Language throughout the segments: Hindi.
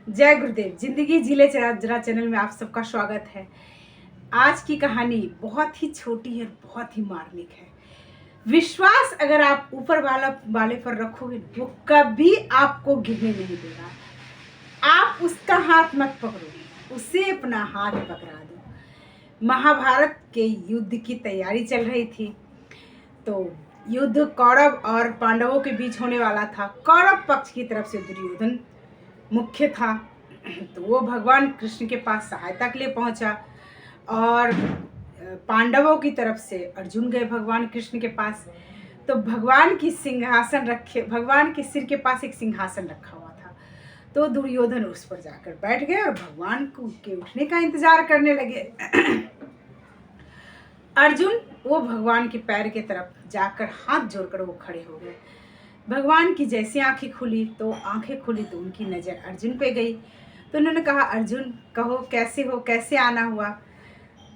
जय गुरुदेव। जिंदगी जीले जरा चैनल में आप सबका स्वागत है। आज की कहानी बहुत ही छोटी है, बहुत ही मार्मिक है। विश्वास अगर आप ऊपर वाले पर रखोगे वो कभी आपको गिरने नहीं देगा। आप उसका हाथ मत पकड़ो, उसे अपना हाथ पकड़ा दो। महाभारत के युद्ध की तैयारी चल रही थी, तो युद्ध कौरव और पांडवों के बीच होने वाला था। कौरव पक्ष की तरफ से दुर्योधन मुख्य था, तो वो भगवान कृष्ण के पास सहायता के लिए पहुंचा और पांडवों की तरफ से अर्जुन गए भगवान कृष्ण के पास। तो भगवान के सिर के पास एक सिंहासन रखा हुआ था, तो दुर्योधन उस पर जाकर बैठ गए और भगवान के उठने का इंतजार करने लगे। अर्जुन वो भगवान के पैर के तरफ जाकर हाथ जोड़कर वो खड़े हो गए। भगवान की जैसी आंखें खुली तो उनकी नज़र अर्जुन पे गई। तो उन्होंने कहा, अर्जुन कहो कैसे हो, कैसे आना हुआ।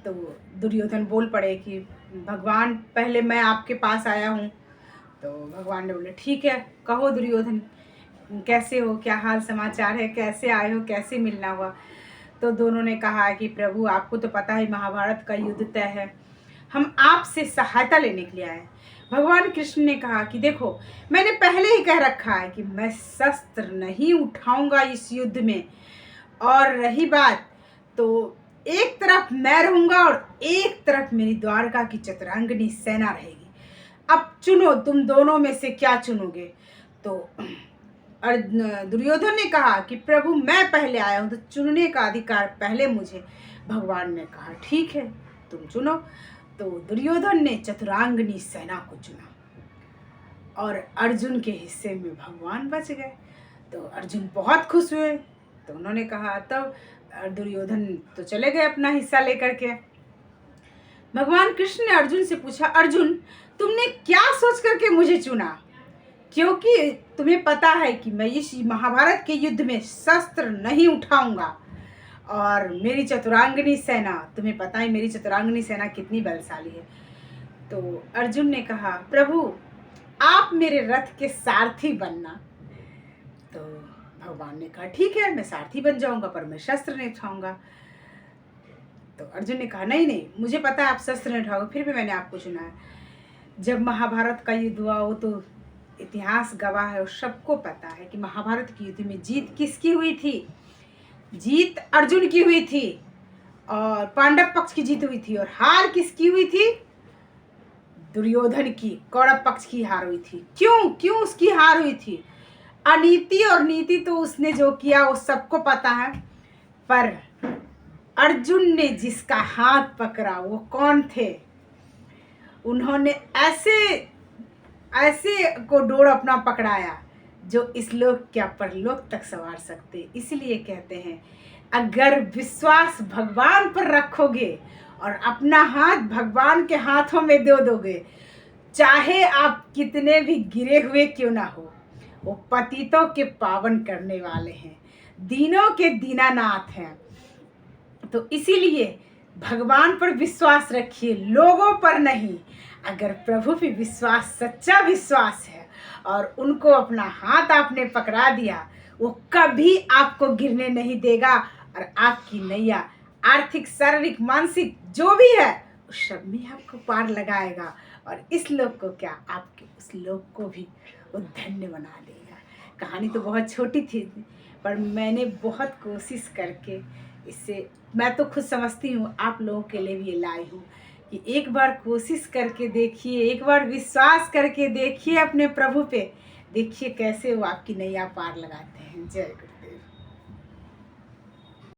तो दुर्योधन बोल पड़े कि भगवान पहले मैं आपके पास आया हूँ। तो भगवान ने बोले, ठीक है कहो दुर्योधन कैसे हो, क्या हाल समाचार है, कैसे आए हो, कैसे मिलना हुआ। तो दोनों ने कहा कि प्रभु आपको तो पता है महाभारत का युद्ध तय है, हम आपसे सहायता लेने के लिए आए। भगवान कृष्ण ने कहा कि देखो मैंने पहले ही कह रखा है कि मैं शस्त्र नहीं उठाऊंगा इस युद्ध में, और रही बात तो एक तरफ मैं रहूंगा और एक तरफ मेरी द्वारका की चतुरंगिनी सेना रहेगी। अब चुनो, तुम दोनों में से क्या चुनोगे। तो दुर्योधन ने कहा कि प्रभु मैं पहले आया हूं तो चुनने का अधिकार पहले मुझे। भगवान ने कहा ठीक है तुम चुनो। तो दुर्योधन ने चतुरांगनी सेना को चुना और अर्जुन के हिस्से में भगवान बच गए। तो अर्जुन बहुत खुश हुए। तो उन्होंने कहा, तब दुर्योधन तो चले गए अपना हिस्सा लेकर के। भगवान कृष्ण ने अर्जुन से पूछा, अर्जुन तुमने क्या सोच करके मुझे चुना, क्योंकि तुम्हें पता है कि मैं इस महाभारत के युद्ध में शस्त्र नहीं उठाऊंगा और मेरी चतुरांगनी सेना, तुम्हें पता है मेरी चतुरांगनी सेना कितनी बलशाली है। तो अर्जुन ने कहा, प्रभु आप मेरे रथ के सारथी बनना। तो भगवान ने कहा ठीक है मैं सारथी बन जाऊंगा, पर मैं शस्त्र नहीं उठाऊंगा। तो अर्जुन ने कहा, नहीं नहीं मुझे पता है आप शस्त्र नहीं उठाओगे, फिर भी मैंने आपको चुना है। जब महाभारत का युद्ध हुआ वो तो इतिहास गवाह है और सबको पता है कि महाभारत के युद्ध में जीत किसकी हुई थी। जीत अर्जुन की हुई थी और पांडव पक्ष की जीत हुई थी, और हार किसकी हुई थी, दुर्योधन की, कौरव पक्ष की हार हुई थी। क्यों उसकी हार हुई थी, अनीति और नीति तो उसने जो किया वो सबको पता है, पर अर्जुन ने जिसका हाथ पकड़ा वो कौन थे। उन्होंने ऐसे को डोर अपना पकड़ाया जो इस लोक क्या परलोक तक संवार सकते। इसलिए कहते हैं अगर विश्वास भगवान पर रखोगे और अपना हाथ भगवान के हाथों में दे दोगे, चाहे आप कितने भी गिरे हुए क्यों ना हो, वो पतितों के पावन करने वाले हैं, दीनों के दीनानाथ हैं। तो इसीलिए भगवान पर विश्वास रखिए, लोगों पर नहीं। अगर प्रभु पे विश्वास, सच्चा विश्वास है और उनको अपना हाथ आपने पकड़ा दिया, वो कभी आपको गिरने नहीं देगा और आपकी नैया आर्थिक, शारीरिक, मानसिक जो भी है उस सब में आपको पार लगाएगा, और इस लोक को क्या आपके उस लोक को भी वो धन्य बना देगा। कहानी तो बहुत छोटी थी, पर मैंने बहुत कोशिश करके इससे, मैं तो खुद समझती हूँ आप लोगों के लिए भी ये लाई हूँ कि एक बार कोशिश करके देखिए, एक बार विश्वास करके देखिए अपने प्रभु पे, देखिए कैसे वो आपकी नैया पार लगाते हैं। जय गुरु।